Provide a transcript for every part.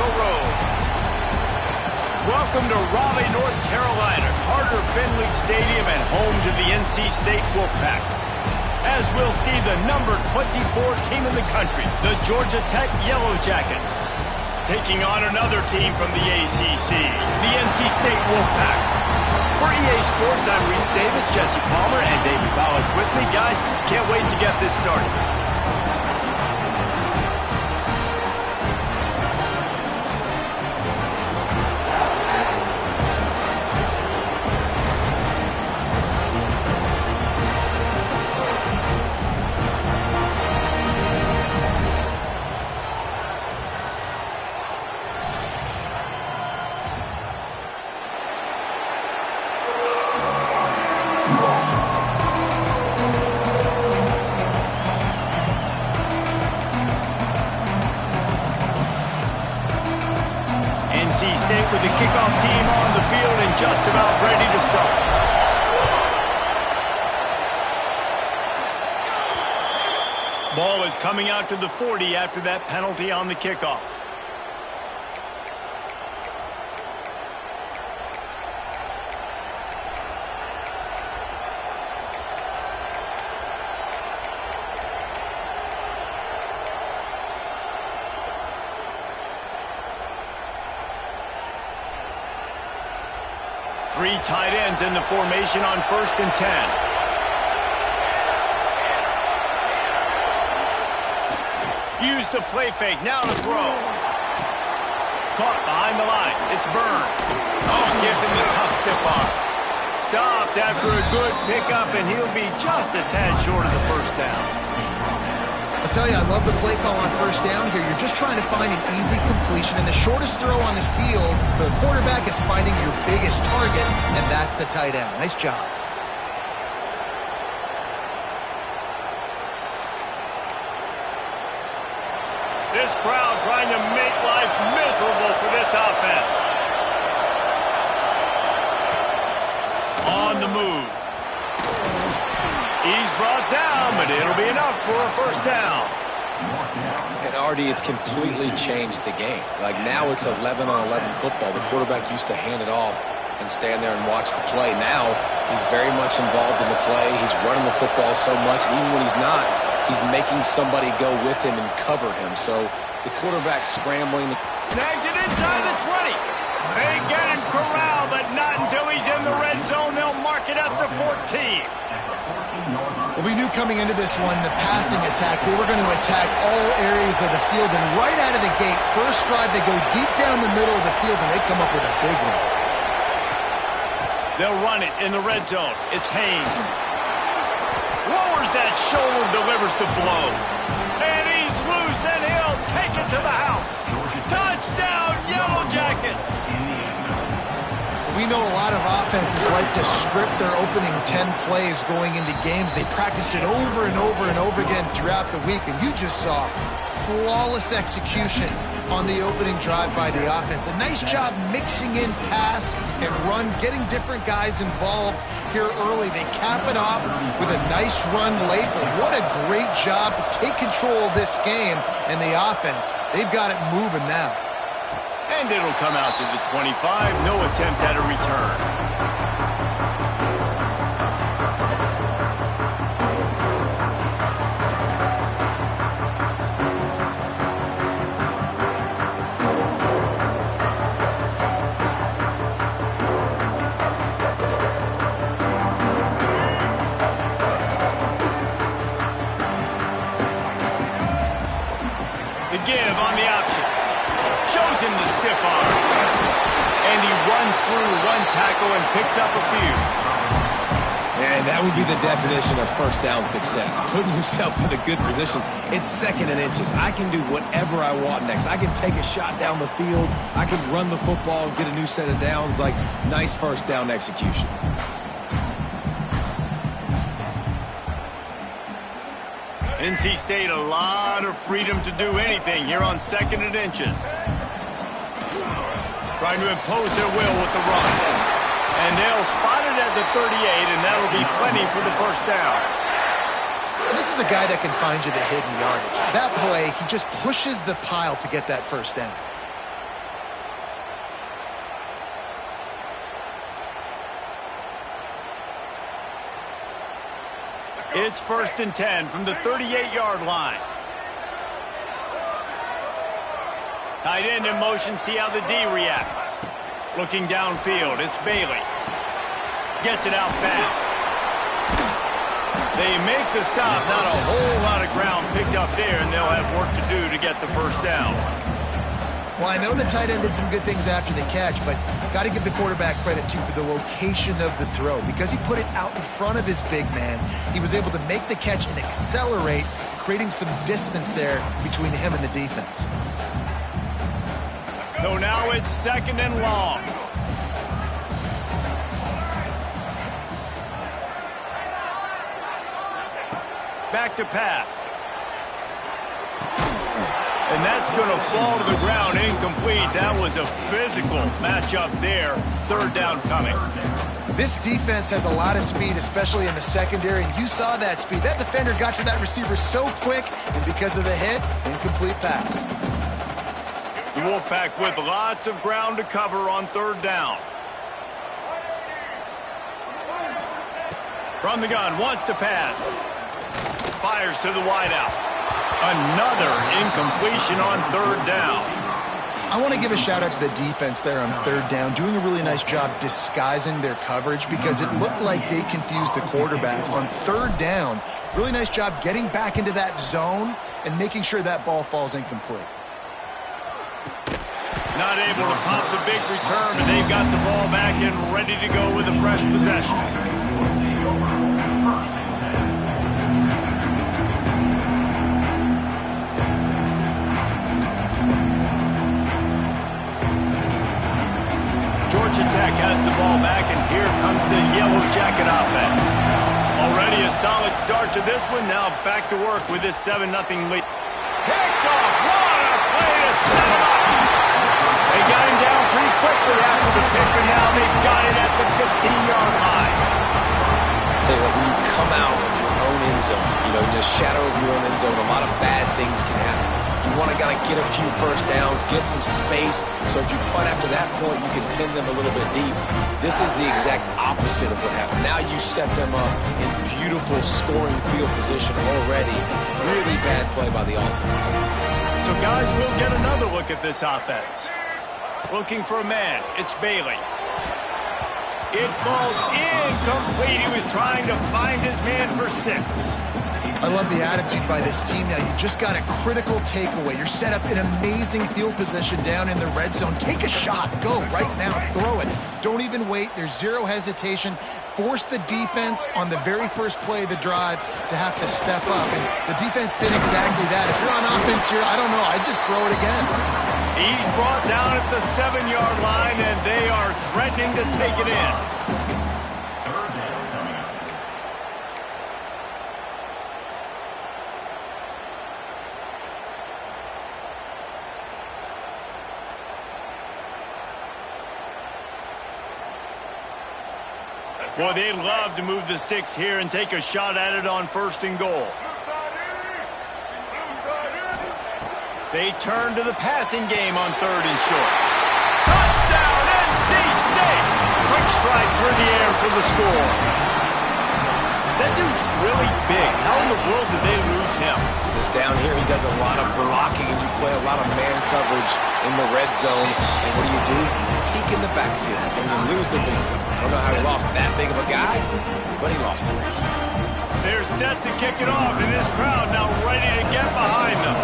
Echo Road. Welcome to Raleigh, North Carolina, Carter-Finley Stadium and home to the NC State Wolfpack. As we'll see the number 24 team in the country, the Georgia Tech Yellow Jackets, taking on another team from the ACC, the NC State Wolfpack. For EA Sports, I'm Reese Davis, Jesse Palmer, and David Ballard with me. Guys, can't wait to get this started. NC State with the kickoff team on the field and just about ready to start. Ball is coming out to the 40 after that penalty on the kickoff. Three tight ends in the formation on 1st and 10. Use the play fake, now to throw. Caught behind the line, it's Byrne. Oh, gives him the tough stiff arm. Stopped after a good pickup, and he'll be just a tad short of the first down. I'll tell you, I love the play call on 1st down here. You're just trying to find an easy completion, and the shortest throw on the field for the quarterback is finding your biggest target, and that's the tight end. Nice job. This crowd trying to make life miserable for this offense. On the move. He's brought down, but it'll be enough for a 1st down. And Artie, it's completely changed the game. Like now it's 11-on-11 football. The quarterback used to hand it off and stand there and watch the play. Now he's very much involved in the play. He's running the football so much, and even when he's not, he's making somebody go with him and cover him. So the quarterback's scrambling. Snags it inside the 20. They get him corralled, but not until he's in the red zone. They'll mark it at the 14. Well, we knew coming into this one, the passing attack, they were going to attack all areas of the field. And right out of the gate, first drive, they go deep down the middle of the field, and they come up with a big one. They'll run it in the red zone. It's Haynes. Lowers that shoulder, delivers the blow. And he's loose, and he'll take it to the house. Touchdown, Yellow Jackets! We know a lot of offenses like to script their opening 10 plays going into games. They practice it over and over and over again throughout the week, and you just saw flawless execution on the opening drive by the offense. A nice job mixing in pass and run, getting different guys involved here early. They cap it off with a nice run late, but what a great job to take control of this game. And the offense, they've got it moving now. And it'll come out to the 25. No attempt at a return. The give on the option. Shows him the stiff arm. And he runs through one tackle and picks up a few. And that would be the definition of 1st down success. Putting yourself in a good position. It's 2nd and inches. I can do whatever I want next. I can take a shot down the field. I can run the football and get a new set of downs. Like, nice 1st down execution. NC State a lot of freedom to do anything here on 2nd and inches. Trying to impose their will with the run. And they'll spot it at the 38, and that'll be plenty for the 1st down. And this is a guy that can find you the hidden yardage. That play, he just pushes the pile to get that 1st down. It's 1st and 10 from the 38-yard line. Tight end in motion, see how the D reacts. Looking downfield, it's Bailey. Gets it out fast. They make the stop, not a whole lot of ground picked up there, and they'll have work to do to get the first down. Well, I know the tight end did some good things after the catch, but got to give the quarterback credit, too, for the location of the throw. Because he put it out in front of his big man, he was able to make the catch and accelerate, creating some distance there between him and the defense. So now it's 2nd and long. Back to pass. And that's going to fall to the ground incomplete. That was a physical matchup there. 3rd down coming. This defense has a lot of speed, especially in the secondary, and you saw that speed. That defender got to that receiver so quick, and because of the hit, incomplete pass. The Wolfpack with lots of ground to cover on 3rd down. From the gun, wants to pass. Fires to the wideout. Another incompletion on 3rd down. I want to give a shout out to the defense there on 3rd down, doing a really nice job disguising their coverage because it looked like they confused the quarterback on 3rd down. Really nice job getting back into that zone and making sure that ball falls incomplete. Not able to pop the big return, and they've got the ball back and ready to go with a fresh possession. Georgia Tech has the ball back, and here comes the Yellow Jacket offense. Already a solid start to this one. Now back to work with this 7-0 lead. Picked off. What a play to set him up. They got him down pretty quickly after the pick, but now they've got it at the 15-yard line. Tell you what, when you come out of your own end zone, in the shadow of your own end zone, a lot of bad things can happen. You want to kind of get a few first downs, get some space, so if you punt after that point, you can pin them a little bit deep. This is the exact opposite of what happened. Now you set them up in beautiful scoring field position already. Really bad play by the offense. So, guys, we'll get another look at this offense. Looking for a man. It's Bailey. It falls incomplete. He was trying to find his man for 6. I love the attitude by this team now. You just got a critical takeaway. You're set up in amazing field position down in the red zone. Take a shot. Go right now. Throw it. Don't even wait. There's zero hesitation. Force the defense on the very first play of the drive to have to step up. And the defense did exactly that. If you're on offense here, I don't know. I'd just throw it again. He's brought down at the 7-yard line, and they are threatening to take it in. Boy, they'd love to move the sticks here and take a shot at it on 1st and goal. They turn to the passing game on 3rd and short. Touchdown, NC State! Quick strike through the air for the score. That dude's really big. How in the world did they lose him? Because down here he does a lot of blocking, and you play a lot of man coverage in the red zone. And what do? Peek in the backfield, and you lose the big field. I don't know how he lost that big of a guy, but he lost the race. They're set to kick it off, and this crowd now ready to get behind them.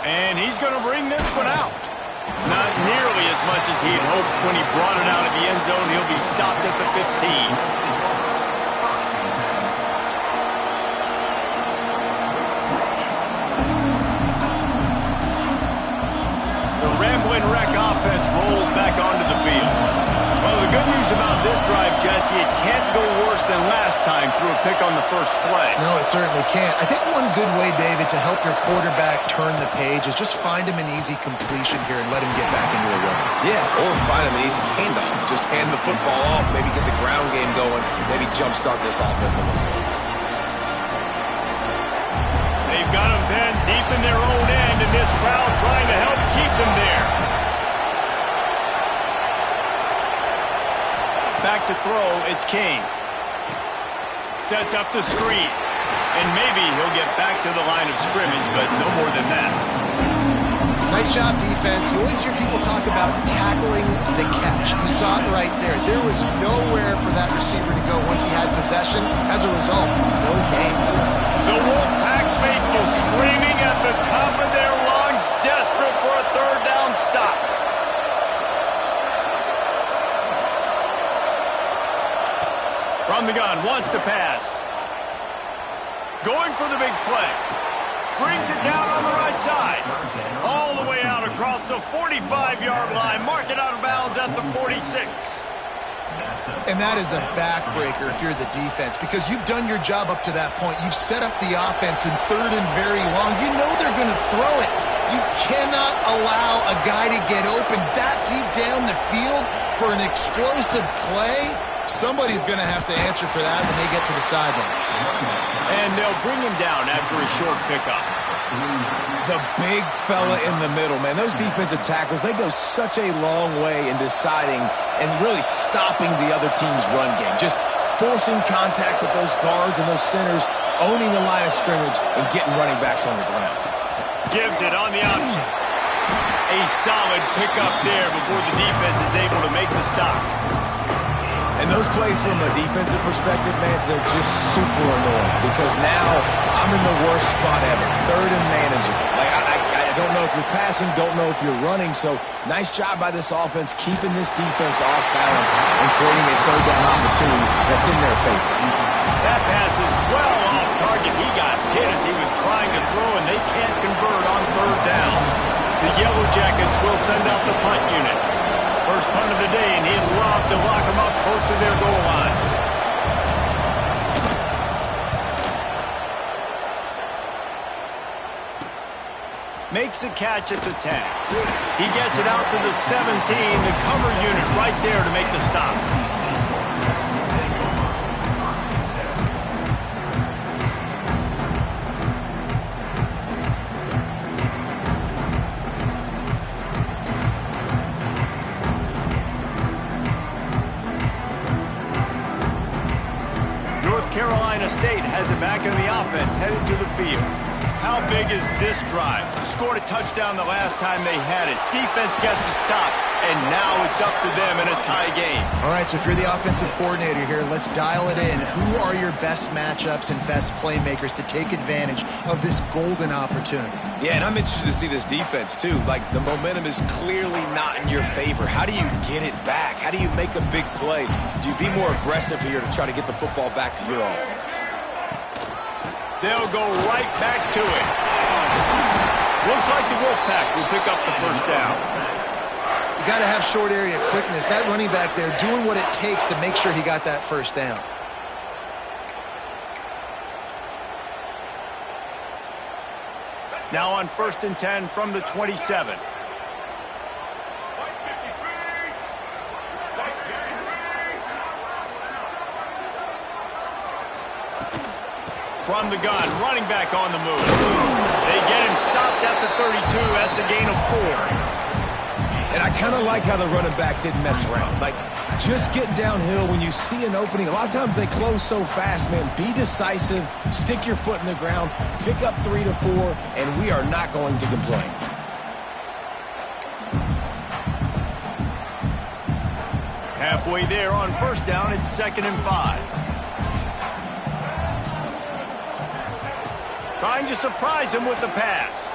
And he's going to bring this one out. Not nearly as much as he'd hoped when he brought it out of the end zone. He'll be stopped at the 15. Rambling wreck offense rolls back onto the field. Well, the good news about this drive, Jesse, it can't go worse than last time through a pick on the first play. No, it certainly can't. I think one good way, David, to help your quarterback turn the page is just find him an easy completion here and let him get back into a run. Yeah, or find him an easy handoff. Just hand the football off, maybe get the ground game going, maybe jumpstart this offense a little bit. They've got them pinned deep in their own end, and this crowd trying to help keep them there. Back to throw, it's King. Sets up the screen. And maybe he'll get back to the line of scrimmage, but no more than that. Nice job, defense. You always hear people talk about tackling the catch. You saw it right there. There was nowhere for that receiver to go once he had possession. As a result, no gain. The Wolfpack faithful screaming at the top of their lungs, desperate for a third down stop. From the gun, wants to pass. Going for the big play. Brings it down on the right side. All the way out across the 45-yard line. Mark it out of bounds at the 46. And that is a backbreaker if you're the defense, because you've done your job up to that point. You've set up the offense in third and very long. You know they're going to throw it. You cannot allow a guy to get open that deep down the field for an explosive play. Somebody's going to have to answer for that when they get to the sideline. And they'll bring him down after a short pickup. The big fella in the middle, man. Those defensive tackles, they go such a long way in deciding and really stopping the other team's run game. Just forcing contact with those guards and those centers, owning the line of scrimmage, and getting running backs on the ground. Gives it on the option. A solid pickup there before the defense is able to make the stop. And those plays from a defensive perspective, man, they're just super annoying because now I'm in the worst spot ever, third and manageable. Like, I don't know if you're passing, don't know if you're running, so nice job by this offense keeping this defense off balance and creating a third down opportunity that's in their favor. That pass is well off target. He got hit as he was trying to throw, and they can't convert on third down. The Yellow Jackets will send out the punt unit. First punt of the day, and he'd love to lock them up close to their goal line. Makes a catch at the 10. He gets it out to the 17. The cover unit right there to make the stop. Carolina State has it back in the offense, headed to the field. How big is this drive? Scored a touchdown the last time they had it. Defense gets a stop, and now it's up to them in a tie game. All right, so if you're the offensive coordinator here, let's dial it in. Who are your best matchups and best playmakers to take advantage of this golden opportunity? Yeah, and I'm interested to see this defense, too. Like, the momentum is clearly not in your favor. How do you get it back? How do you make a big play? Do you be more aggressive here to try to get the football back to your offense? They'll go right back to it. Looks like the Wolfpack will pick up the first down. You got to have short area quickness. That running back there doing what it takes to make sure he got that first down. Now on 1st and 10 from the 27. From the gun, running back on the move. They get him stopped at the 32. That's a gain of 4. And I kind of like how the running back didn't mess around. Like, just get downhill when you see an opening. A lot of times they close so fast, man. Be decisive, stick your foot in the ground, pick up 3 to 4, and we are not going to complain. Halfway there on 1st down, it's 2nd and 5. Trying to surprise him with the pass.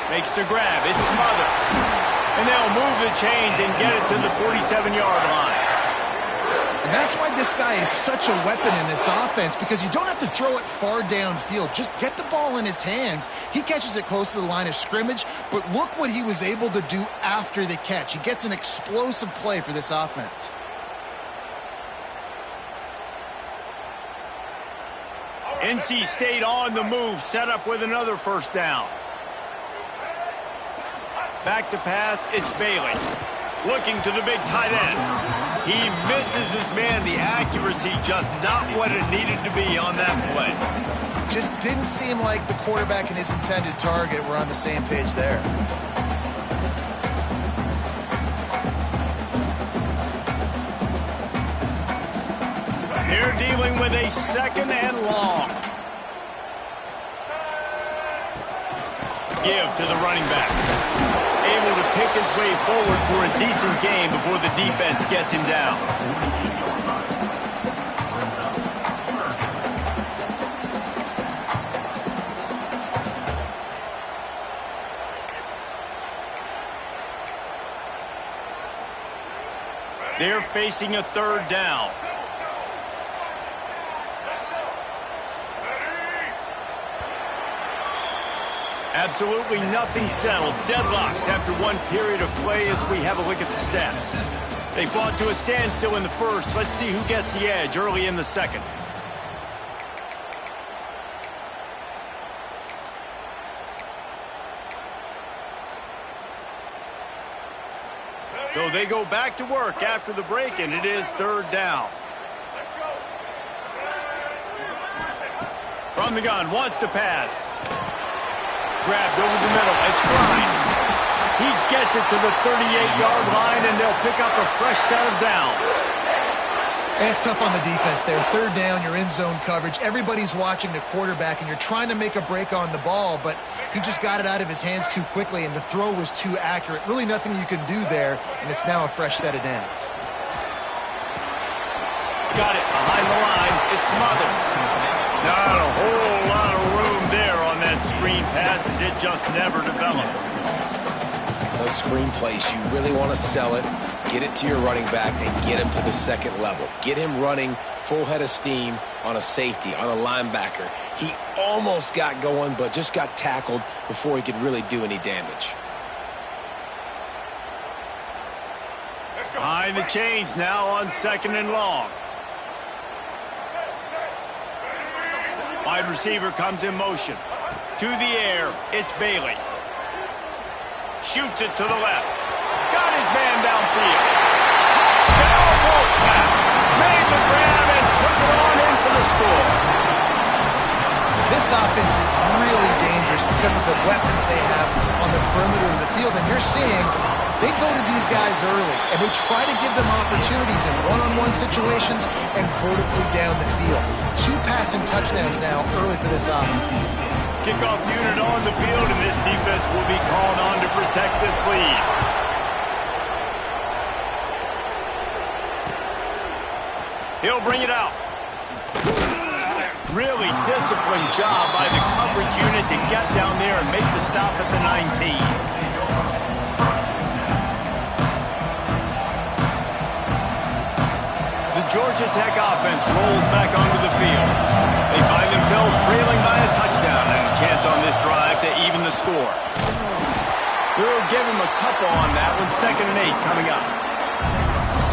Makes the grab. It smothers. And they'll move the chains and get it to the 47-yard line. And that's why this guy is such a weapon in this offense, because you don't have to throw it far downfield. Just get the ball in his hands. He catches it close to the line of scrimmage, but look what he was able to do after the catch. He gets an explosive play for this offense. NC State on the move, set up with another 1st down. Back to pass, it's Bailey. Looking to the big tight end. He misses his man. The accuracy just not what it needed to be on that play. Just didn't seem like the quarterback and his intended target were on the same page there. They're dealing with a 2nd and long. Give to the running back. Able to pick his way forward for a decent gain before the defense gets him down. They're facing a 3rd down. Absolutely nothing settled. Deadlocked after one period of play as we have a look at the stats. They fought to a standstill in the 1st. Let's see who gets the edge early in the 2nd. So they go back to work after the break, and it is 3rd down. From the gun, wants to pass. Grabbed over the middle. It's Grimes. He gets it to the 38-yard line, and they'll pick up a fresh set of downs. And it's tough on the defense there. 3rd down, you're in zone coverage. Everybody's watching the quarterback, and you're trying to make a break on the ball, but he just got it out of his hands too quickly, and the throw was too accurate. Really nothing you can do there, and it's now a fresh set of downs. Got it behind the line. It's Smothers. Not a whole lot of room there on that screen pass as it just never developed. Those screen plays, you really want to sell it, get it to your running back, and get him to the 2nd level. Get him running full head of steam on a safety, on a linebacker. He almost got going, but just got tackled before he could really do any damage. Behind the chains now on 2nd and long. Wide receiver comes in motion. To the air, it's Bailey. Shoots it to the left. Got his man downfield. Touchdown, Wolfpack. Made the grab and took it on in for the score. This offense is really dangerous because of the weapons they have on the perimeter of the field. And you're seeing they go to these guys early, and they try to give them opportunities in one-on-one situations and vertically down the field. 2 passing touchdowns now early for this offense. Kickoff unit on the field, and this defense will be called on to protect this lead. He'll bring it out. Really disciplined job by the coverage unit to get down there and make the stop at the 19. The Georgia Tech offense rolls back onto the field. They find themselves trailing by a touchdown and a chance on this drive to even the score. We'll give him a couple on that one. 2nd and 8 coming up.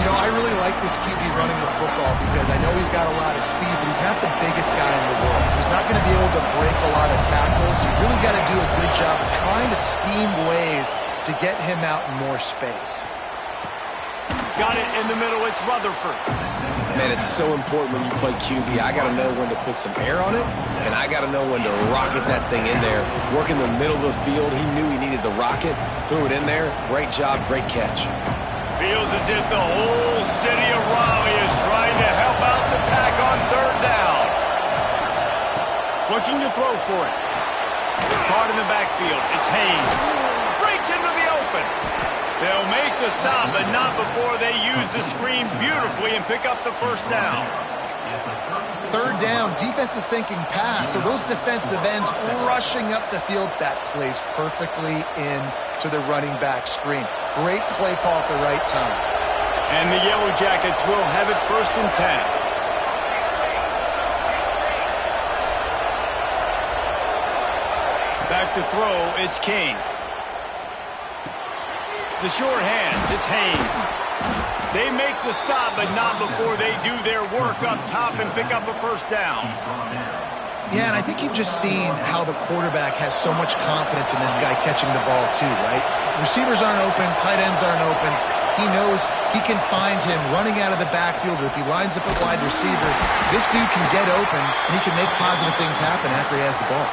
You know, I really like this QB running the football because I know he's got a lot of speed, but he's not the biggest guy in the world. So he's not going to be able to break a lot of tackles. You really got to do a good job of trying to scheme ways to get him out in more space. Got it in the middle. It's Rutherford. Man, it's so important when you play QB. I got to know when to put some air on it, and I got to know when to rocket that thing in there. Work in the middle of the field. He knew he needed the rocket. Threw it in there. Great job. Great catch. Feels as if the whole city of Raleigh is trying to help out the Pack on 3rd down. Looking to throw for it. Caught in the backfield. It's Haynes. Breaks into the open. They'll make the stop, but not before they use the screen beautifully and pick up the 1st down. 3rd down, defense is thinking pass, so those defensive ends rushing up the field, that plays perfectly into the running back screen. Great play call at the right time. And the Yellow Jackets will have it 1st and 10. Back to throw, it's King. The short hands, it's Haynes. They make the stop, but not before they do their work up top and pick up a 1st down. Yeah, and I think you've just seen how the quarterback has so much confidence in this guy catching the ball too, right? Receivers aren't open, tight ends aren't open. He knows he can find him running out of the backfield, or if he lines up a wide receiver, this dude can get open, and he can make positive things happen after he has the ball.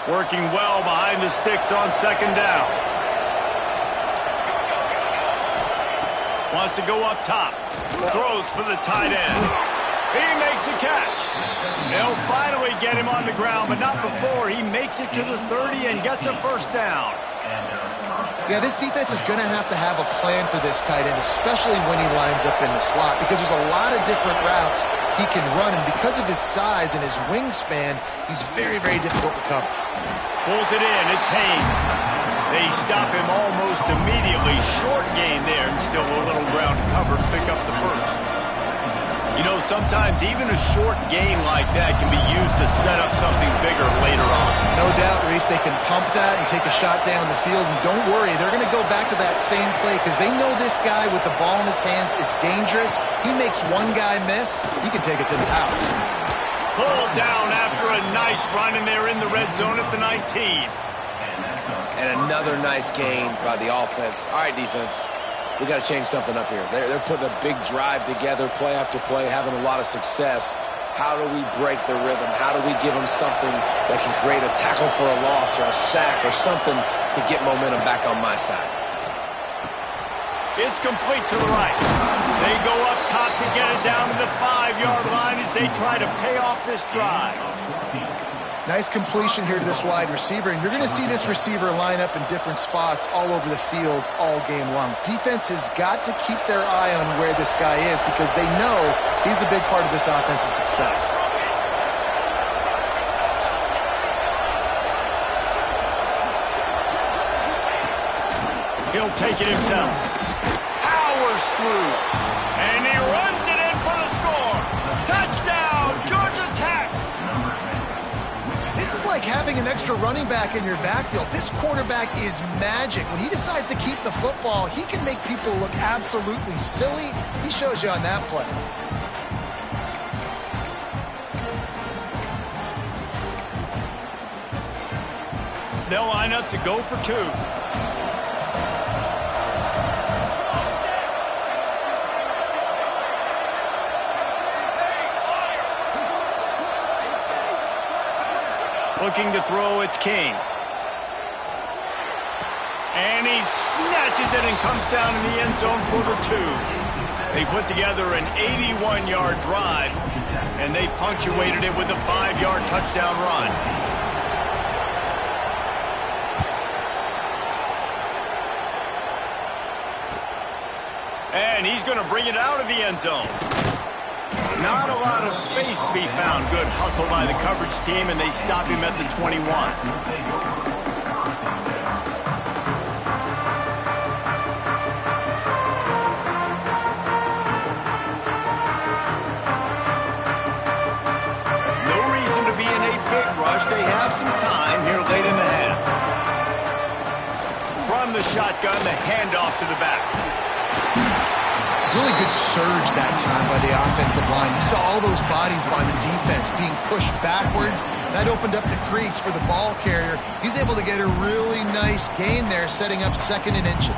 Working well behind the sticks on second down. Wants to go up top. Throws for the tight end. He makes a catch. They'll finally get him on the ground, but not before he makes it to the 30 and gets a first down. Yeah, this defense is going to have a plan for this tight end, especially when he lines up in the slot, because there's a lot of different routes he can run, and because of his size and his wingspan, he's very, very difficult to cover. Pulls it in. It's Haynes. They stop him almost immediately. Short gain there, and still a little ground to cover to pick up the first. You know, sometimes even a short gain like that can be used to set up something bigger later on. No doubt, Reese, they can pump that and take a shot down the field. And don't worry, they're going to go back to that same play because they know this guy with the ball in his hands is dangerous. He makes one guy miss, he can take it to the house. Pulled down after a nice run, and they're in the red zone at the 19. And another nice gain by the offense. All right, defense, we got to change something up here. They're putting a big drive together, play after play, having a lot of success. How do we break the rhythm? How do we give them something that can create a tackle for a loss or a sack or something to get momentum back on my side? It's complete to the right. They go up top to get it down to the 5-yard line as they try to pay off this drive. Nice completion here to this wide receiver, and you're going to see this receiver line up in different spots all over the field all game long. Defense has got to keep their eye on where this guy is because they know he's a big part of this offense's success. He'll take it himself. Powers through, and he runs it in for the score. Touchdown, Georgia Tech! This is like having an extra running back in your backfield. This quarterback is magic. When he decides to keep the football, he can make people look absolutely silly. He shows you on that play. They'll line up to go for two. Looking to throw, it's King. And he snatches it and comes down in the end zone for the two. They put together an 81-yard drive, and they punctuated it with a 5-yard touchdown run. And he's going to bring it out of the end zone. Not a lot of space to be found. Good hustle by the coverage team, and they stop him at the 21. No reason to be in a big rush. They have some time here late in the half. From the shotgun, the handoff to the back. Really good surge that time by the offensive line. You saw all those bodies by the defense being pushed backwards. That opened up the crease for the ball carrier. He's able to get a really nice gain there, setting up second and inches.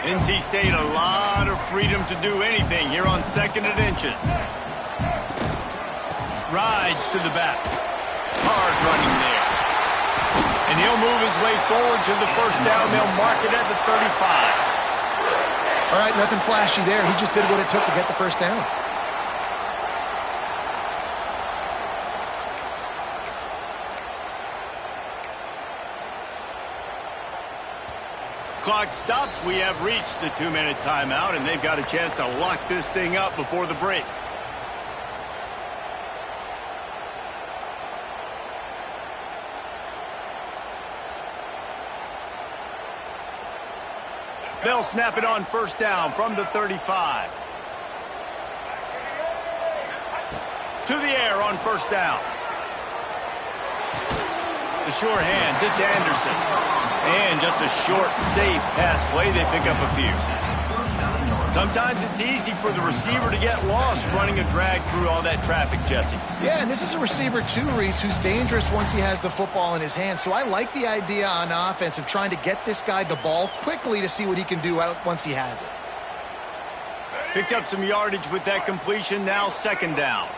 NC State, a lot of freedom to do anything here on second and inches. Rides to the back. Hard running there. And he'll move his way forward to the first down. They'll mark it at the 35. All right, nothing flashy there. He just did what it took to get the first down. Clock stops. We have reached the 2-minute timeout, and they've got a chance to lock this thing up before the break. They'll snap it on first down from the 35. To the air on first down. The sure hands, it's Anderson. And just a short, safe pass play, they pick up a few. Sometimes it's easy for the receiver to get lost running a drag through all that traffic, Jesse. Yeah, and this is a receiver too, Reese, who's dangerous once he has the football in his hands. So I like the idea on offense of trying to get this guy the ball quickly to see what he can do once he has it. Picked up some yardage with that completion, now second down.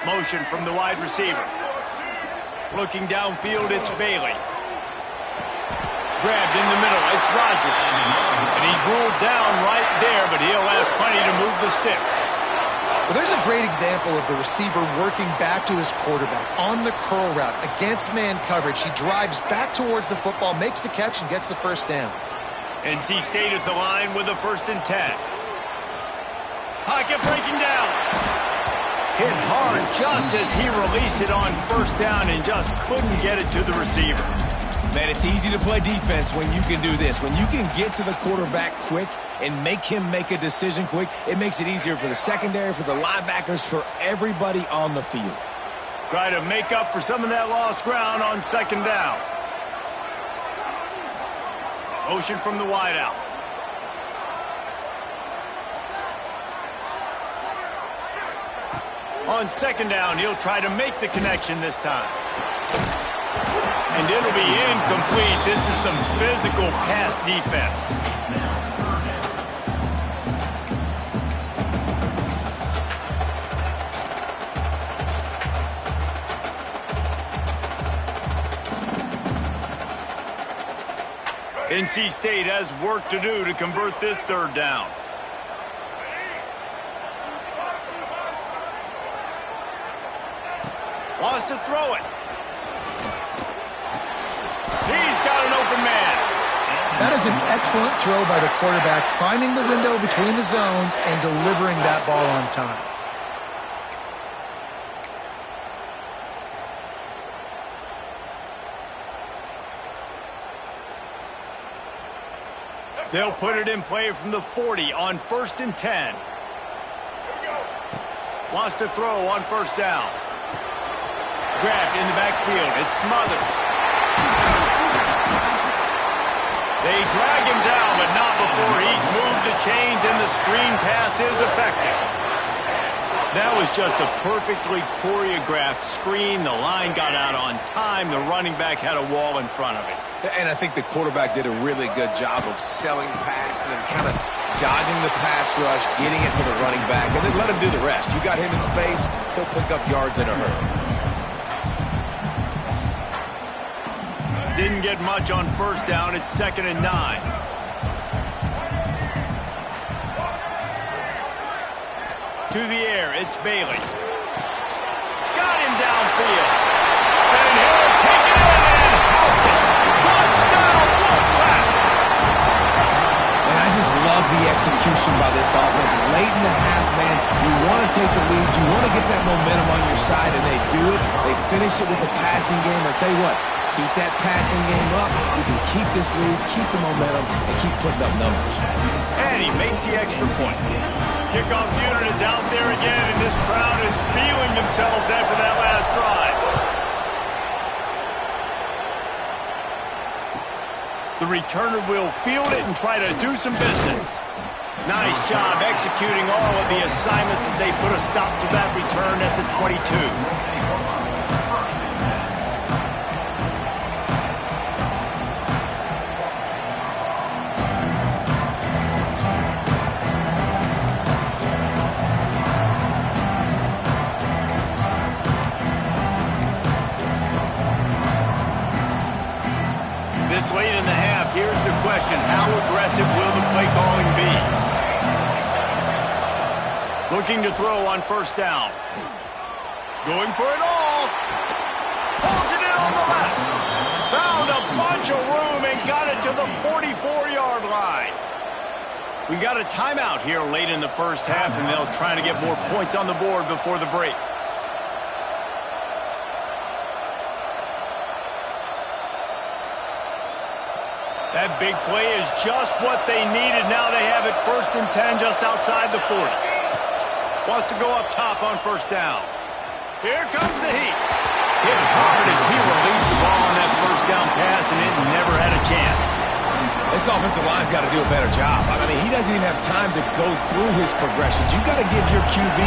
Motion from the wide receiver. Looking downfield, it's Bailey. Grabbed in the middle, it's Rodgers. And he's ruled down right there, but he'll have plenty to move the sticks. Well, there's a great example of the receiver working back to his quarterback on the curl route against man coverage. He drives back towards the football, makes the catch, and gets the first down. NC State at the line with a 1st and 10. Pocket breaking down. Hit hard just as he released it on 1st down and just couldn't get it to the receiver. Man, it's easy to play defense when you can do this. When you can get to the quarterback quick and make him make a decision quick, it makes it easier for the secondary, for the linebackers, for everybody on the field. Try to make up for some of that lost ground on 2nd down. Motion from the wideout. On 2nd down, he'll try to make the connection this time. And it'll be incomplete. This is some physical pass defense. NC State has work to do to convert this 3rd down. Wants to throw it. He's got an open man. That is an excellent throw by the quarterback, finding the window between the zones and delivering that ball on time. They'll put it in play from the 40 on 1st and 10. Wants to throw on 1st down. Grabbed in the backfield. It's Smothers. They drag him down, but not before he's moved the chains, and the screen pass is effective. That was just a perfectly choreographed screen. The line got out on time. The running back had a wall in front of it. And I think the quarterback did a really good job of selling pass and then kind of dodging the pass rush, getting it to the running back, and then let him do the rest. You got him in space, he'll pick up yards in a hurry. Didn't get much on 1st down. It's 2nd and 9. To the air, it's Bailey. Got him downfield. And he'll take it in and house it. Touchdown, Wolfpack! And I just love the execution by this offense. Late in the half, man, you want to take the lead. You want to get that momentum on your side, and they do it. They finish it with the passing game. I tell you what, keep that passing game up. You can keep this lead, keep the momentum, and keep putting up numbers. And he makes the extra point. Kickoff unit is out there again, and this crowd is feeling themselves after that last drive. The returner will field it and try to do some business. Nice job executing all of the assignments as they put a stop to that return at the 22. This late in the half, here's the question. How aggressive will the play calling be? Looking to throw on 1st down. Going for it all. Pulls it in on the left. Found a bunch of room and got it to the 44-yard line. We got a timeout here late in the 1st half, and they'll try to get more points on the board before the break. That big play is just what they needed. Now they have it 1st and 10 just outside the 40. Wants to go up top on 1st down. Here comes the heat. Hit hard as he released the ball on that 1st down pass, and it never had a chance. This offensive line's got to do a better job. I mean, he doesn't even have time to go through his progressions. You've got to give your QB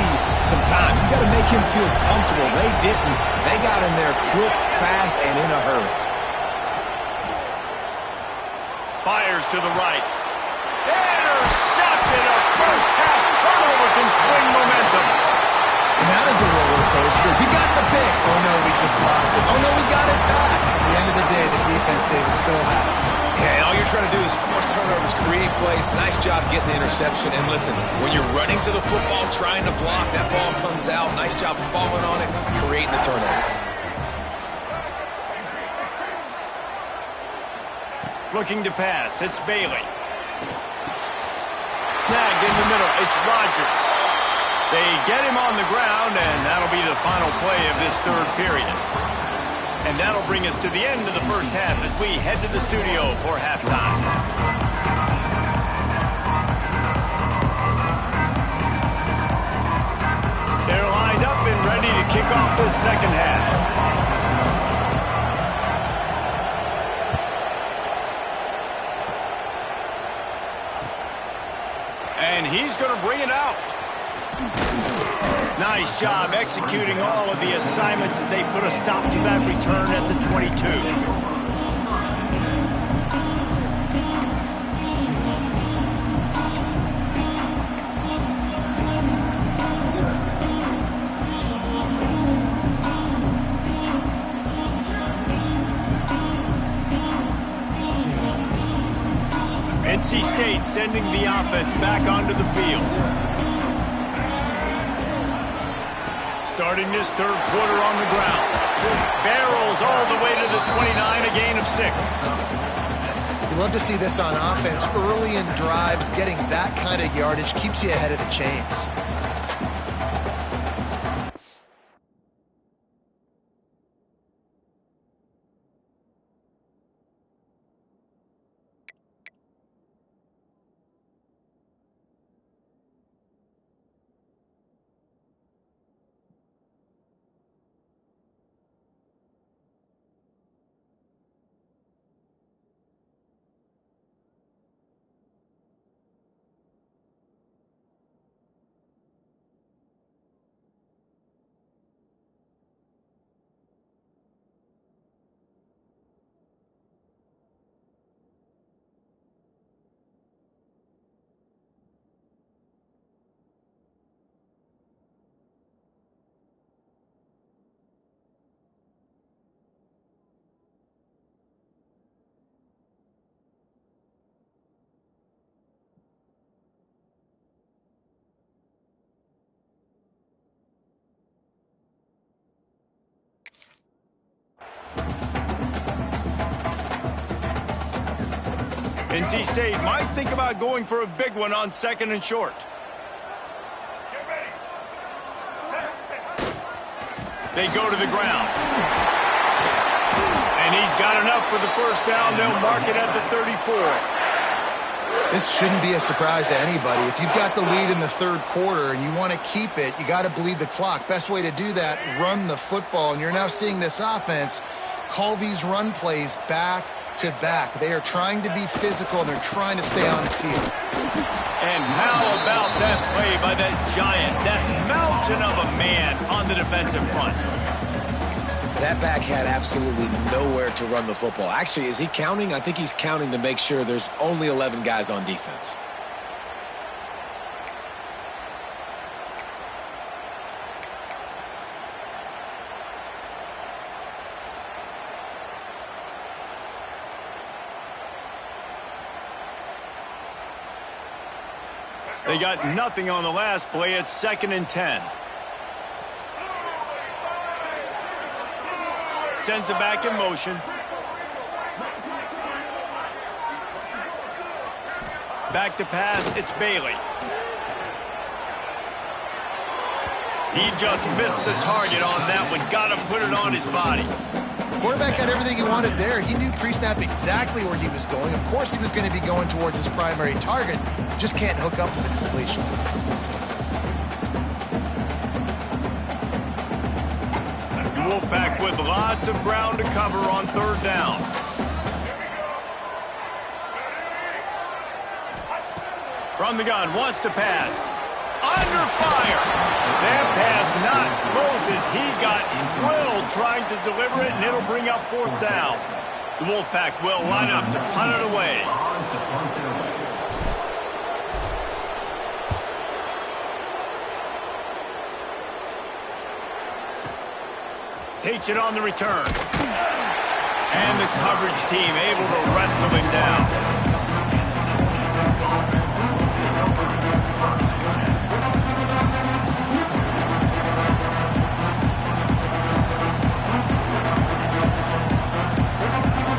some time. You've got to make him feel comfortable. They didn't. They got in there quick, fast, and in a hurry. Fires to the right. Intercepted. A 1st half turnover can swing momentum. And that is a roller coaster. We got the pick. Oh, no, we just lost it. Oh, no, we got it back. At the end of the day, the defense, David, still had it. Yeah, and all you're trying to do is force turnovers, create plays. Nice job getting the interception. And listen, when you're running to the football, trying to block, that ball comes out. Nice job falling on it, creating the turnover. Looking to pass, it's Bailey. Snagged in the middle, it's Rodgers. They get him on the ground, and that'll be the final play of this third period. And that'll bring us to the end of the first half as we head to the studio for halftime. They're lined up and ready to kick off this second half. And he's going to bring it out. Nice job executing all of the assignments as they put a stop to that return at the 22. NC State sending the offense back onto the field. Starting this third quarter on the ground. Barrels all the way to the 29, a gain of 6. You love to see this on offense. Early in drives, getting that kind of yardage keeps you ahead of the chains. NC State might think about going for a big one on second and short. They go to the ground. And he's got enough for the first down. They'll mark it at the 34. This shouldn't be a surprise to anybody. If you've got the lead in the third quarter and you want to keep it, you got to bleed the clock. Best way to do that, run the football. And you're now seeing this offense call these run plays back to back. They are trying to be physical, and they're trying to stay on the field. And how about that play by that giant, that mountain of a man on the defensive front? That back had absolutely nowhere to run the football. Actually, is he counting? I think he's counting to make sure there's only 11 guys on defense. They got nothing on the last play. It's 2nd and 10. Sends it back in motion. Back to pass. It's Bailey. He just missed the target on that one. Got to put it on his body. Quarterback had everything he wanted there. He knew pre-snap exactly where he was going. Of course he was going to be going towards his primary target. Just can't hook up with the completion. The Wolfpack with lots of ground to cover on third down. From the gun, wants to pass. Under fire. That pass not Moses. He got drilled trying to deliver it, and it'll bring up 4th down. The Wolfpack will line up to punt it away. takes it on the return. And the coverage team able to wrestle him down.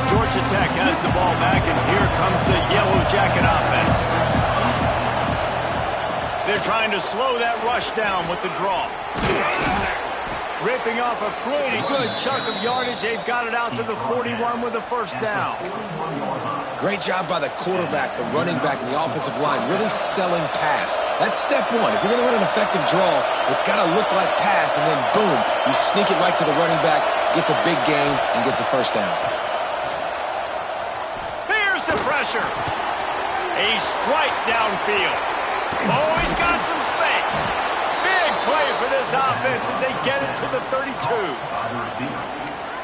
Georgia Tech has the ball back, and here comes the Yellow Jacket offense. They're trying to slow that rush down with the draw. Ripping off a pretty good chunk of yardage. They've got it out to the 41 with a first down. Great job by the quarterback, the running back, and the offensive line really selling pass. That's step one. If you're going to run an effective draw, it's got to look like pass, and then boom, you sneak it right to the running back, gets a big gain, and gets a first down. Here's the pressure. A strike downfield. Oh, he's got some space. Big play for this offense as they get it to the 32.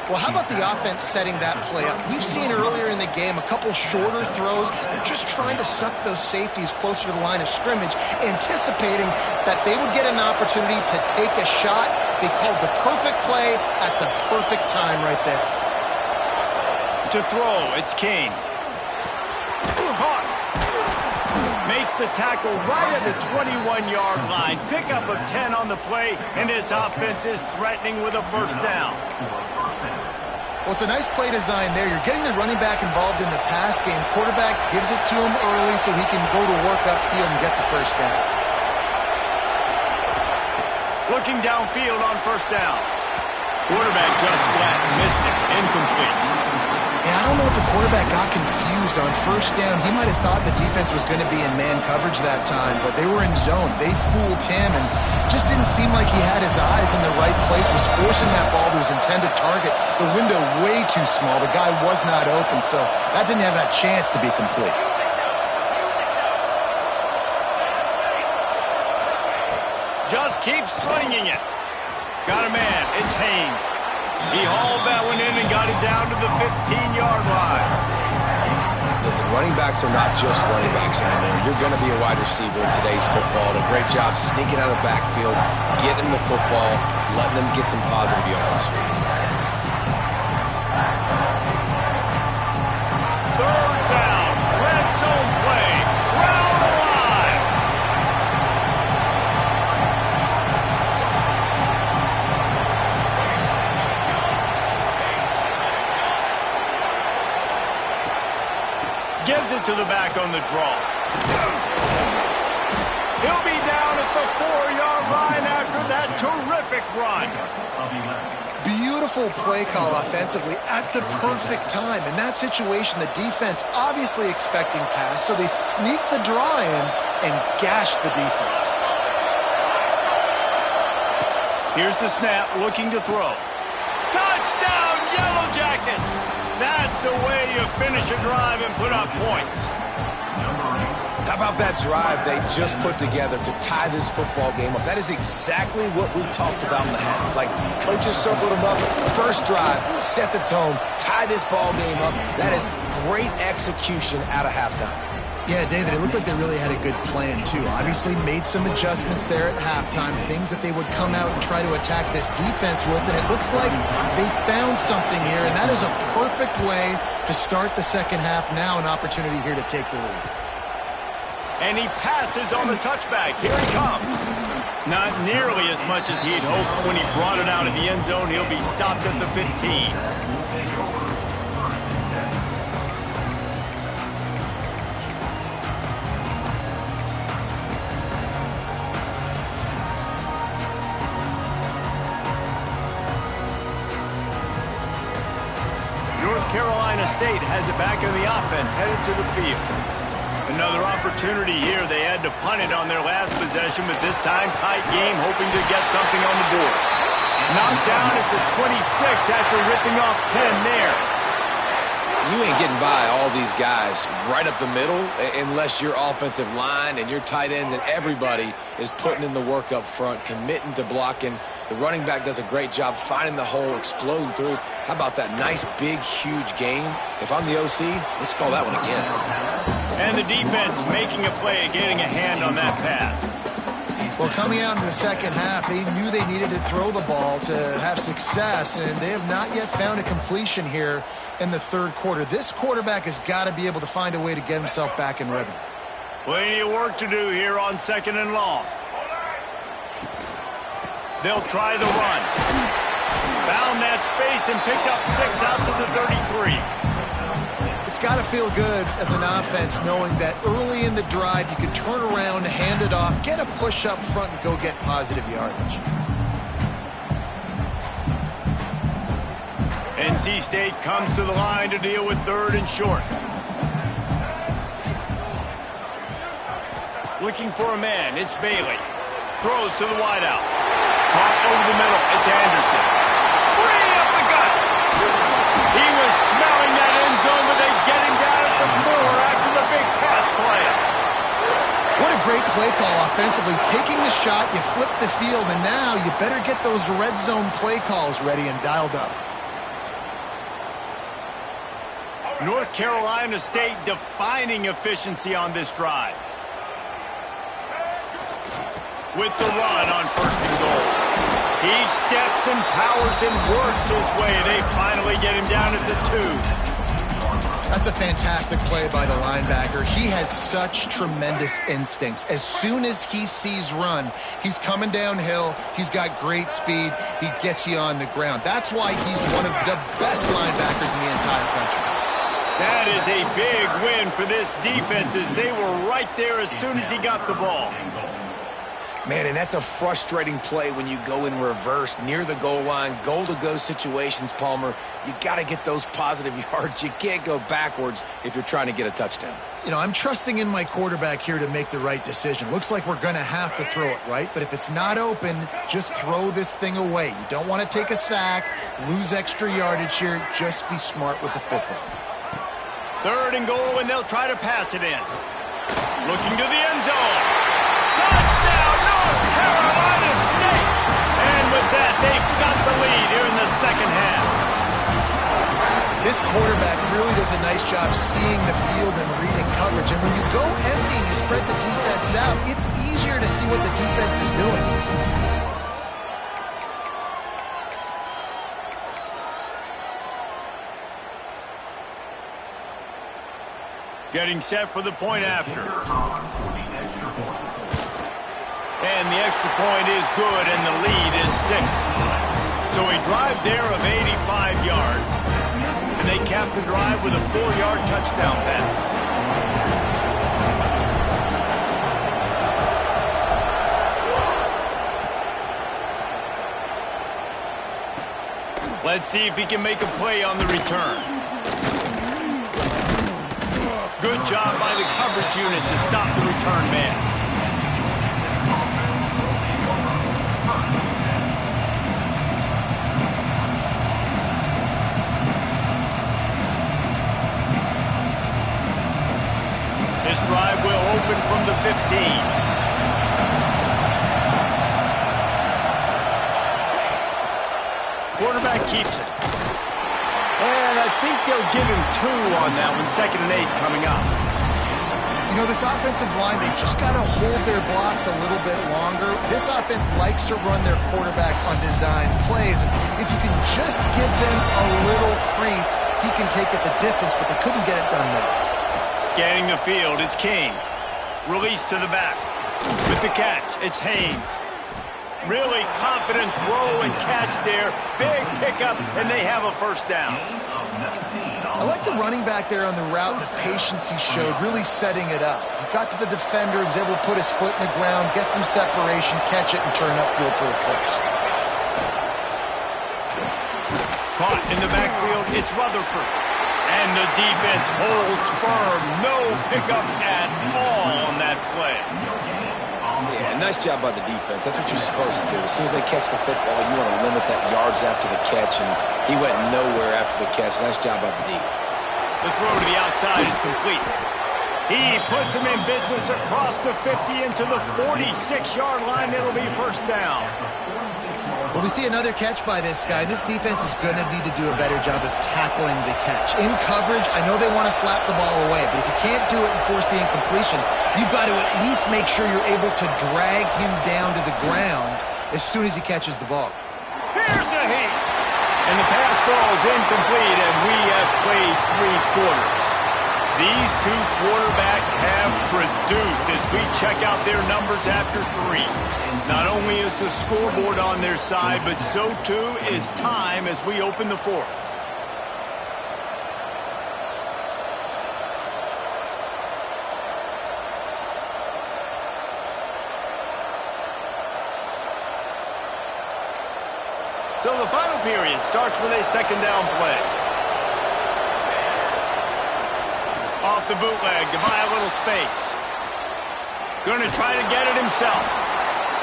Well, how about the offense setting that play up? We've seen earlier in the game a couple shorter throws. They're just trying to suck those safeties closer to the line of scrimmage, anticipating that they would get an opportunity to take a shot. They called the perfect play at the perfect time right there. To throw, it's Kane. Caught. Makes the tackle right at the 21-yard line. Pickup of 10 on the play, and this offense is threatening with a first down. Well, it's a nice play design there. You're getting the running back involved in the pass game. Quarterback gives it to him early so he can go to work upfield and get the first down. Looking downfield on first down. Quarterback just flat, missed it, incomplete. Yeah, I don't know if the quarterback got confused on first down. He might have thought the defense was going to be in man coverage that time, but they were in zone. They fooled him and just didn't seem like he had his eyes in the right place, was forcing that ball to his intended target. The window way too small. The guy was not open, so that didn't have that chance to be complete. Just keep slinging it. Got a man. It's Haynes. He hauled that one in and got it down to the 15-yard line. Listen, running backs are not just running backs anymore. You're going to be a wide receiver in today's football. A great job sneaking out of the backfield, getting the football, letting them get some positive yards. Third down. Red zone play. Crowd alive. Gives it to the back on the draw. He'll be down at the 4-yard line after that terrific run. Beautiful play call offensively at the perfect time. In that situation, the defense obviously expecting pass, so they sneak the draw in and gash the defense. Here's the snap, looking to throw. Touchdown, Yellow Jackets! That's the way you finish a drive and put up points. How about that drive they just put together to tie this football game up? That is exactly what we talked about in the half. Like, coaches circled them up. First drive, set the tone, tie this ball game up. That is great execution out of halftime. Yeah, David, it looked like they really had a good plan, too. Obviously made some adjustments there at halftime, things that they would come out and try to attack this defense with, and it looks like they found something here, and that is a perfect way to start the second half. Now an opportunity here to take the lead. And he passes on the touchback. Here he comes. Not nearly as much as he'd hoped when he brought it out of the end zone. He'll be stopped at the 15. Carolina State has it back in the offense, headed to the field. Another opportunity here. They had to punt it on their last possession, but this time tight game, hoping to get something on the board. Knocked down at the 26 after ripping off 10 there. You ain't getting by all these guys right up the middle unless your offensive line and your tight ends and everybody is putting in the work up front, committing to blocking. The running back does a great job finding the hole, exploding through. How about that nice, big, huge gain? If I'm the OC, let's call that one again. And the defense making a play, getting a hand on that pass. Well, coming out in the second half, they knew they needed to throw the ball to have success, and they have not yet found a completion here in the third quarter. This quarterback has got to be able to find a way to get himself back in rhythm. Plenty of work to do here on 2nd and long. They'll try the run. Found that space and picked up 6 out to the 33. It's got to feel good as an offense knowing that early in the drive you can turn around, hand it off, get a push up front, and go get positive yardage. NC State comes to the line to deal with 3rd and short. Looking for a man, it's Bailey. Throws to the wideout. Caught over the middle, it's Anderson. Free up the gut. He was smelling that end zone, but they get him down at the 4 after the big pass play. What a great play call offensively. Taking the shot, you flip the field, and now you better get those red zone play calls ready and dialed up. North Carolina State defining efficiency on this drive. With the run on 1st and goal. He steps and powers and works his way. They finally get him down at the 2. That's a fantastic play by the linebacker. He has such tremendous instincts. As soon as he sees run, he's coming downhill. He's got great speed. He gets you on the ground. That's why he's one of the best linebackers in the entire country. That is a big win for this defense as they were right there as soon as he got the ball. Man, and that's a frustrating play when you go in reverse near the goal line, goal-to-go situations, Palmer. You got to get those positive yards. You can't go backwards if you're trying to get a touchdown. You know, I'm trusting in my quarterback here to make the right decision. Looks like we're going to have to throw it, right? But if it's not open, just throw this thing away. You don't want to take a sack, lose extra yardage here. Just be smart with the football. 3rd and goal, and they'll try to pass it in. Looking to the end zone. Touchdown, North Carolina State! And with that, they've got the lead here in the second half. This quarterback really does a nice job seeing the field and reading coverage. And when you go empty and you spread the defense out, it's easier to see what the defense is doing. Getting set for the point after. And the extra point is good, and the lead is 6. So a drive there of 85 yards. And they cap the drive with a 4-yard touchdown pass. Let's see if he can make a play on the return. Good job by the coverage unit to stop the return man. This drive will open from the 15. Quarterback keeps it. And I think they'll give him 2 on that one. 2nd and 8 coming up. You know, this offensive line, they just got to hold their blocks a little bit longer. This offense likes to run their quarterback on design plays. If you can just give them a little crease, he can take it the distance, but they couldn't get it done there. Scanning the field, it's King. Release to the back. With the catch, it's Haynes. Really confident throw and catch there. Big pickup, and they have a 1st down. I like the running back there on the route and the patience he showed, really setting it up. He got to the defender, was able to put his foot in the ground, get some separation, catch it, and turn upfield for the 1st. Caught in the backfield, it's Rutherford. And the defense holds firm. No pickup at all on that play. Yeah, nice job by the defense. That's what you're supposed to do. As soon as they catch the football, you want to limit that yards after the catch, and he went nowhere after the catch. Nice job by the D. The throw to the outside is complete. He puts him in business across the 50 into the 46-yard line. It'll be 1st down. Well, we see another catch by this guy. This defense is going to need to do a better job of tackling the catch. In coverage, I know they want to slap the ball away, but if you can't do it and force the incompletion, you've got to at least make sure you're able to drag him down to the ground as soon as he catches the ball. Here's a heat. And the pass falls incomplete, and we have played 3 quarters. These 2 quarterbacks have produced as we check out their numbers after 3. Not only is the scoreboard on their side, but so too is time as we open the 4th. So the final period starts with a 2nd down play. Off the bootleg to buy a little space. Going to try to get it himself.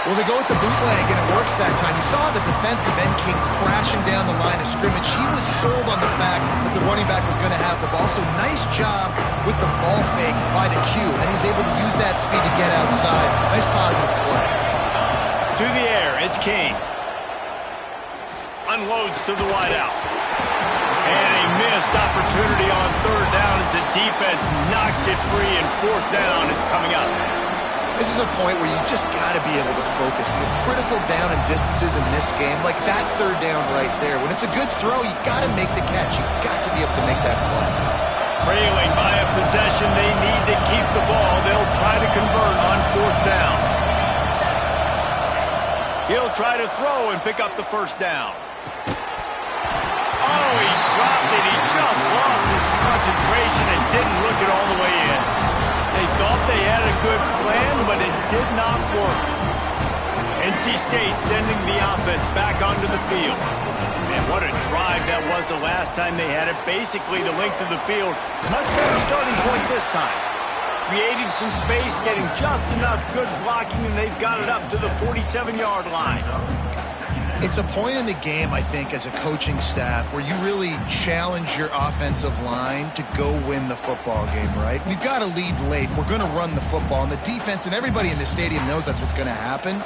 Well, they go with the bootleg, and it works that time. You saw the defensive end came crashing down the line of scrimmage. He was sold on the fact that the running back was going to have the ball. So nice job with the ball fake by the Q, and he was able to use that speed to get outside. Nice positive play. To the air, it's Kane. Unloads to the wideout. And a missed opportunity on 3rd down as the defense knocks it free, and 4th down is coming up. This is a point where you just got to be able to focus. The critical down and distances in this game, like that 3rd down right there. When it's a good throw, you got to make the catch. You got to be able to make that play. Trailing by a possession, they need to keep the ball. They'll try to convert on 4th down. He'll try to throw and pick up the 1st down. Oh, he dropped it. He just lost his concentration and didn't look it all the way in. They thought they had a good plan, but it did not work. NC State sending the offense back onto the field. And what a drive that was the last time they had it. Basically the length of the field. Much better starting point this time. Creating some space, getting just enough good blocking, and they've got it up to the 47-yard line. It's a point in the game, I think, as a coaching staff where you really challenge your offensive line to go win the football game, right? We've got to lead late. We're going to run the football, and the defense and everybody in the stadium knows that's what's going to happen.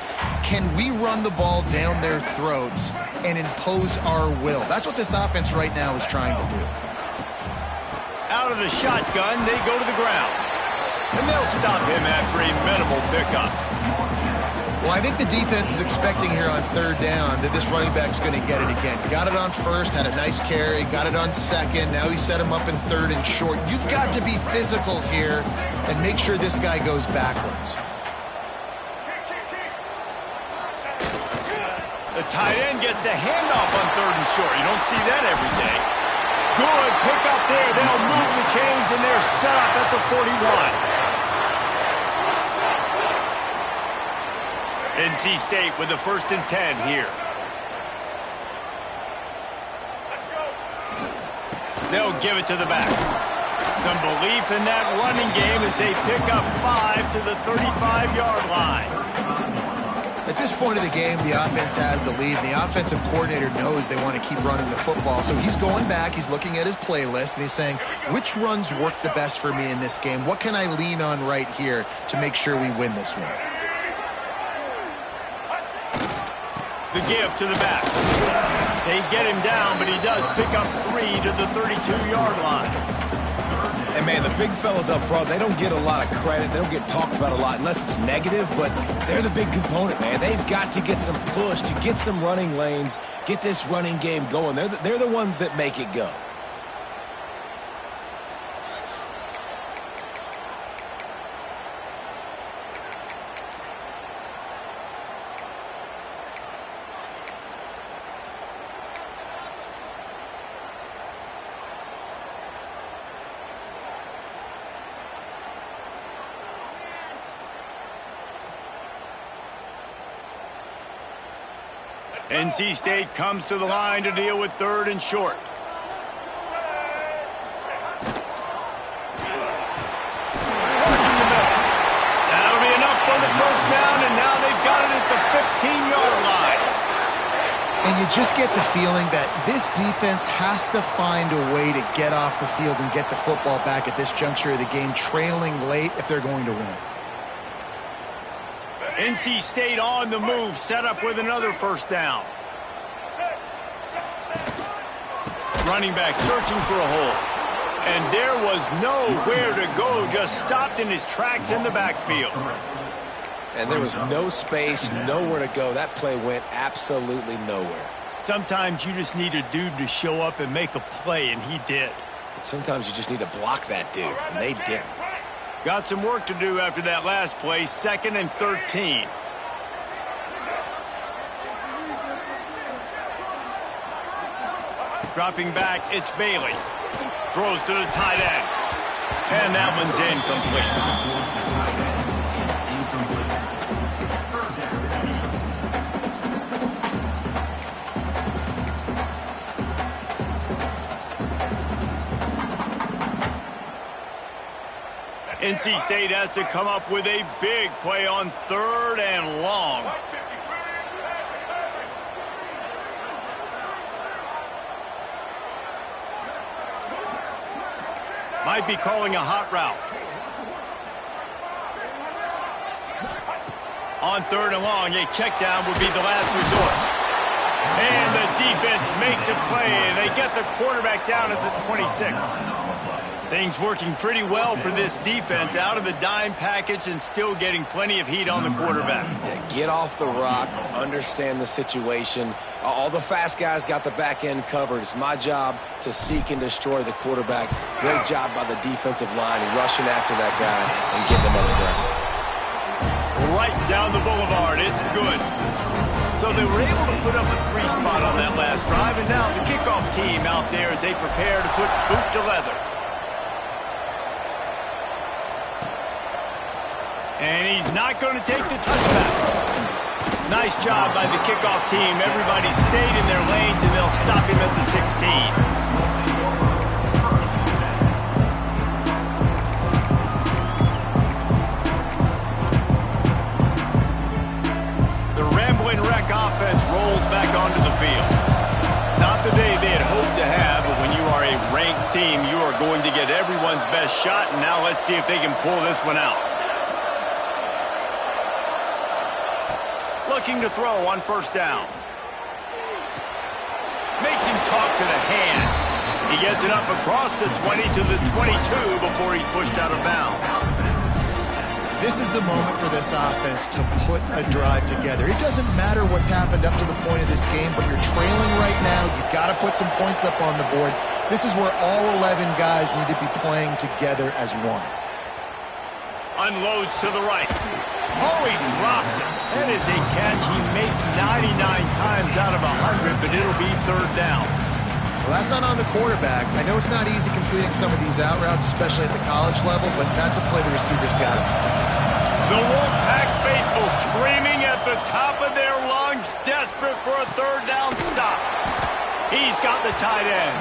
Can we run the ball down their throats and impose our will? That's what this offense right now is trying to do. Out of the shotgun, they go to the ground. And they'll stop him after a minimal pickup. Well, I think the defense is expecting here on 3rd down that this running back's going to get it again. Got it on 1st, had a nice carry, got it on 2nd. Now he set him up in 3rd and short. You've got to be physical here and make sure this guy goes backwards. The tight end gets the handoff on 3rd and short. You don't see that every day. Good pick up there. They'll move the chains, and they're set up at the 41. NC State with the 1st and 10 here. They'll give it to the back. Some belief in that running game as they pick up 5 to the 35-yard line. At this point of the game, the offense has the lead. The offensive coordinator knows they want to keep running the football. So he's going back, he's looking at his playlist, and he's saying, which runs work the best for me in this game? What can I lean on right here to make sure we win this one? The give to the back. They get him down, but he does pick up 3 to the 32-yard line. And, man, the big fellas up front, they don't get a lot of credit. They don't get talked about a lot unless it's negative, but they're the big component, man. They've got to get some push to get some running lanes, get this running game going. They're the ones that make it go. NC State comes to the line to deal with 3rd and short. That'll be enough for the 1st down, and now they've got it at the 15-yard line. And you just get the feeling that this defense has to find a way to get off the field and get the football back at this juncture of the game, trailing late if they're going to win. NC State on the move, set up with another 1st down. running back searching for a hole. And there was nowhere to go, just stopped in his tracks in the backfield. And there was no space, nowhere to go. That play went absolutely nowhere. Sometimes you just need a dude to show up and make a play, and he did. Sometimes you just need to block that dude, and they didn't. Got some work to do after that last play, 2nd and 13. Dropping back, it's Bailey. Throws to the tight end. And that one's incomplete. NC State has to come up with a big play on 3rd and long. Might be calling a hot route. On 3rd and long, a check down would be the last resort. And the defense makes a play, and they get the quarterback down at the 26. Things working pretty well for this defense, out of the dime package and still getting plenty of heat on the quarterback. Yeah, get off the rock, understand the situation. All the fast guys got the back end covered. It's my job to seek and destroy the quarterback. Great job by the defensive line, rushing after that guy and getting him on the ground. Right down the boulevard, it's good. So they were able to put up a 3 spot on that last drive, and now the kickoff team out there as they prepare to put boot to leather. And he's not going to take the touchback. Nice job by the kickoff team. Everybody stayed in their lanes, and they'll stop him at the 16. The Rambling Wreck offense rolls back onto the field. Not the day they had hoped to have, but when you are a ranked team, you are going to get everyone's best shot, and now let's see if they can pull this one out. Looking to throw on 1st down. Makes him talk to the hand. He gets it up across the 20 to the 22 before he's pushed out of bounds. This is the moment for this offense to put a drive together. It doesn't matter what's happened up to the point of this game, but you're trailing right now. You've got to put some points up on the board. This is where all 11 guys need to be playing together as one. Unloads to the right. Oh, he drops it. That is a catch he makes 99 times out of 100, but it'll be 3rd down. Well, that's not on the quarterback. I know it's not easy completing some of these out routes, especially at the college level, but that's a play the receivers got. The Wolfpack faithful screaming at the top of their lungs, desperate for a 3rd down stop. He's got the tight end.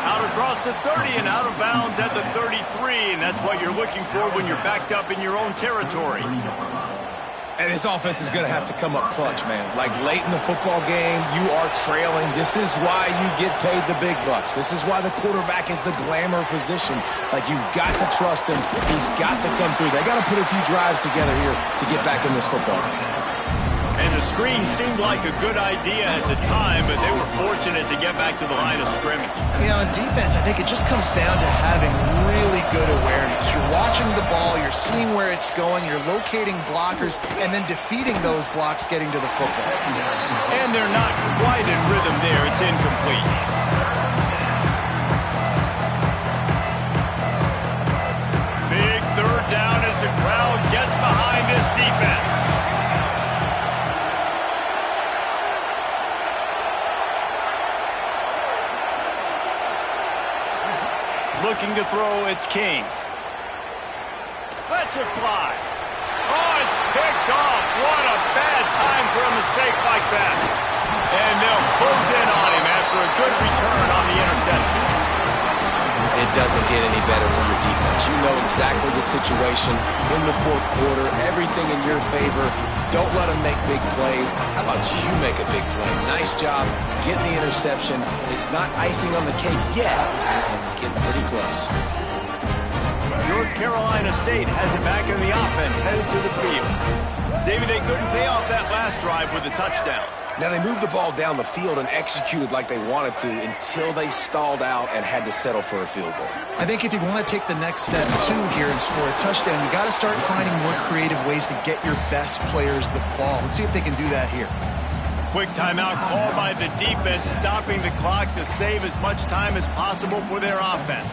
Out across the 30 and out of bounds at the 33, and that's what you're looking for when you're backed up in your own territory. And his offense is going to have to come up clutch, man. Like late in the football game, you are trailing. This is why you get paid the big bucks. This is why the quarterback is the glamour position. Like, you've got to trust him. He's got to come through. They got to put a few drives together here to get back in this football game. And the screen seemed like a good idea at the time, but they were fortunate to get back to the line of scrimmage. You know, in defense, I think it just comes down to having really good awareness. You're watching the ball, you're seeing where it's going, you're locating blockers, and then defeating those blocks getting to the football. And they're not quite in rhythm there. It's incomplete. Big 3rd down as the crowd gets behind this defense. Looking to throw, it's King. Lets it fly. Oh, it's picked off. What a bad time for a mistake like that. And they'll close in on him after a good return on the interception. It doesn't get any better from your defense. You know exactly the situation in the 4th quarter. Everything in your favor. Don't let them make big plays. How about you make a big play? Nice job getting the interception. It's not icing on the cake yet, but it's getting pretty close. North Carolina State has it back in the offense, headed to the field. David, they couldn't pay off that last drive with a touchdown. Now, they moved the ball down the field and executed like they wanted to until they stalled out and had to settle for a field goal. I think if you want to take the next step, too, here and score a touchdown, you got to start finding more creative ways to get your best players the ball. Let's see if they can do that here. Quick timeout called by the defense, stopping the clock to save as much time as possible for their offense.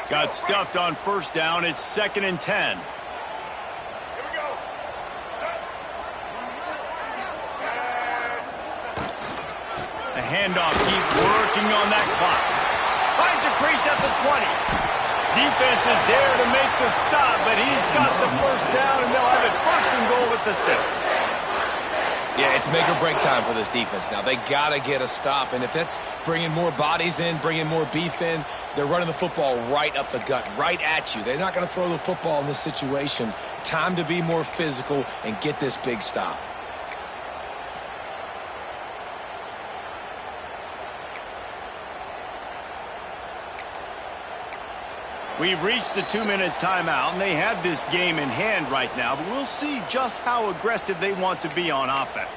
Got stuffed on first down. It's 2nd and 10. The handoff, keep working on that clock. Finds a crease at the 20. Defense is there to make the stop, but he's got the first down, and they'll have it 1st and goal at the 6. Yeah, it's make or break time for this defense now. They got to get a stop, and if that's bringing more bodies in, bringing more beef in, they're running the football right up the gut, right at you. They're not going to throw the football in this situation. Time to be more physical and get this big stop. We've reached the 2-minute timeout, and they have this game in hand right now, but we'll see just how aggressive they want to be on offense.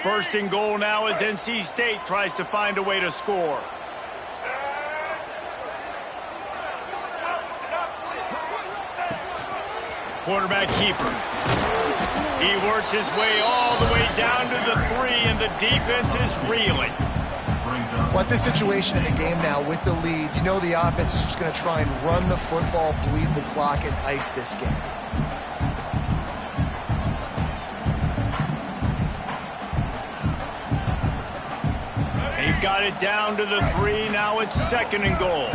First and goal now as NC State tries to find a way to score. Quarterback keeper. He works his way all the way down to the 3, and the defense is reeling. Well, this situation in the game now with the lead, you know the offense is just going to try and run the football, bleed the clock, and ice this game. They've got it down to the 3. Now it's 2nd and goal.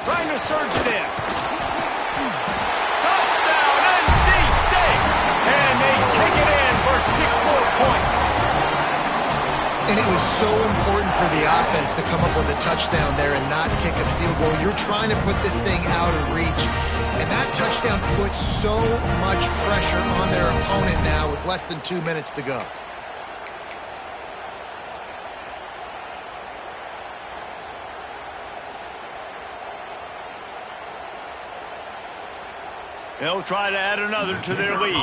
Trying to surge it in. Touchdown, NC State! And they take it in for 6 more points. And it was so important for the offense to come up with a touchdown there and not kick a field goal. You're trying to put this thing out of reach. And that touchdown puts so much pressure on their opponent now with less than 2 minutes to go. They'll try to add another to their lead.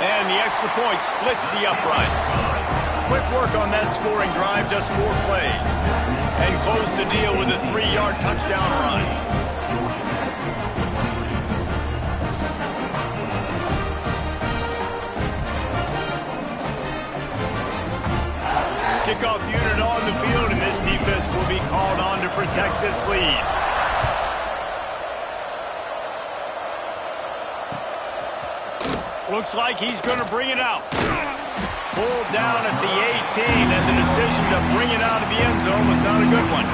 And the extra point splits the uprights. Quick work on that scoring drive, just 4 plays. And close the deal with a 3-yard touchdown run. Kickoff unit on the field, and this defense will be called on to protect this lead. Looks like he's going to bring it out. Pulled down at the 18, and the decision to bring it out of the end zone was not a good one.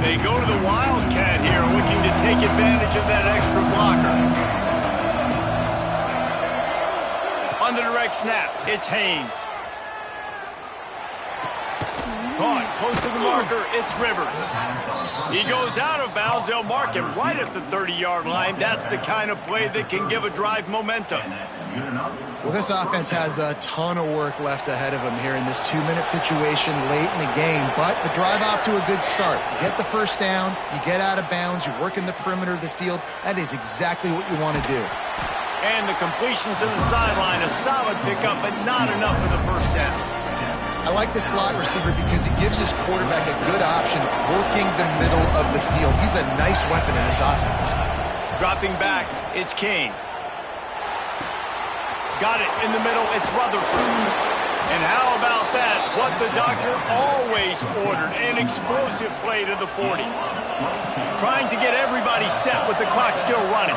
They go to the Wildcat here, looking to take advantage of that extra blocker. On the direct snap, it's Haynes. Caught, close to the marker, it's Rivers. He goes out of bounds, they'll mark him right at the 30-yard line. That's the kind of play that can give a drive momentum. Well, this offense has a ton of work left ahead of them here in this 2-minute situation late in the game, but the drive off to a good start. You get the first down, you get out of bounds, you work in the perimeter of the field. That is exactly what you want to do. And the completion to the sideline, a solid pickup, but not enough for the first down. I like the slot receiver because he gives his quarterback a good option working the middle of the field. He's a nice weapon in this offense. Dropping back, it's King. Got it in the middle, it's Rutherford. And how about that? What the doctor always ordered, an explosive play to the 40. Trying to get everybody set with the clock still running.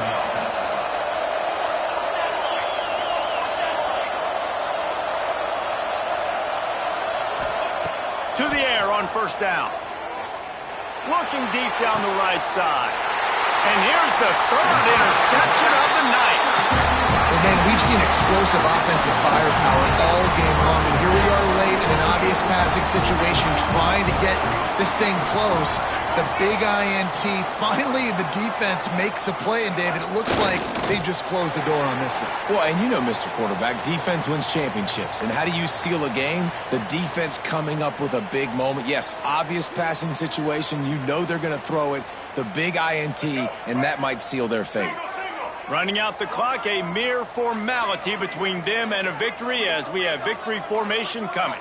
To the air on first down. Looking deep down the right side. And here's the 3rd interception of the night. And then we've seen a explosive offensive firepower all game long. And here we are late in an obvious passing situation trying to get this thing close. The big INT. Finally, the defense makes a play. And, David, it looks like they just closed the door on this one. Well, and you know, Mr. Quarterback, defense wins championships. And how do you seal a game? The defense coming up with a big moment. Yes, obvious passing situation. You know they're going to throw it. The big INT, and that might seal their fate. Running out the clock, a mere formality between them and a victory as we have victory formation coming.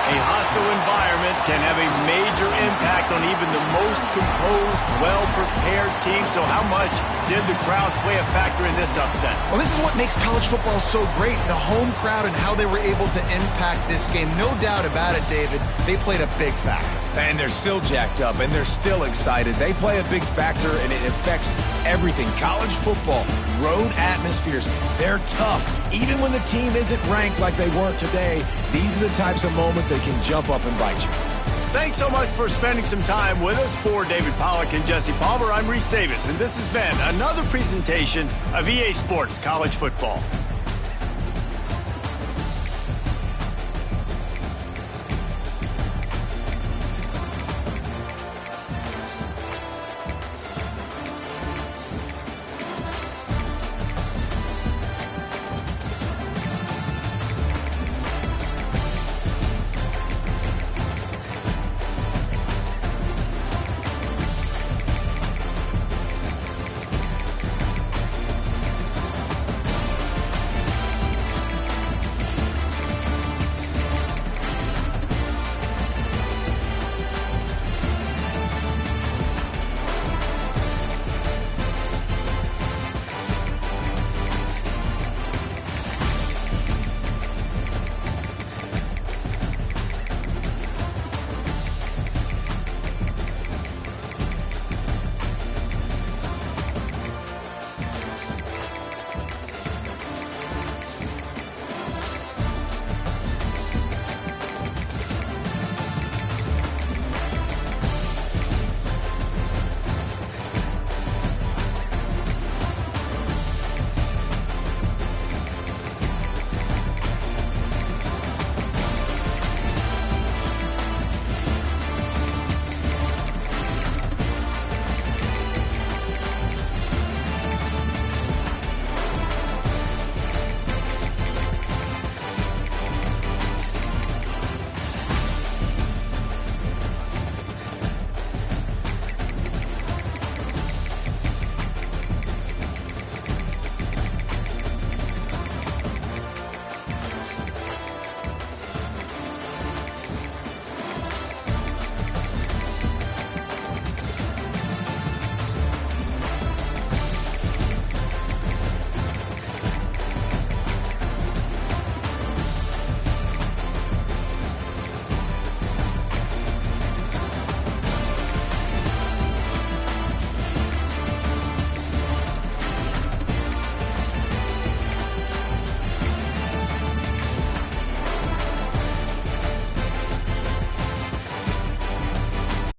A hostile environment can have a major impact on even the most composed, well-prepared team. So how much did the crowd play a factor in this upset? Well, this is what makes college football so great. The home crowd and how they were able to impact this game. No doubt about it, David. They played a big factor. And they're still jacked up, and they're still excited. They play a big factor, and it affects everything. College football, road atmospheres, they're tough. Even when the team isn't ranked like they weren't today, these are the types of moments that can jump up and bite you. Thanks so much for spending some time with us. For David Pollack and Jesse Palmer, I'm Reese Davis, and this has been another presentation of EA Sports College Football.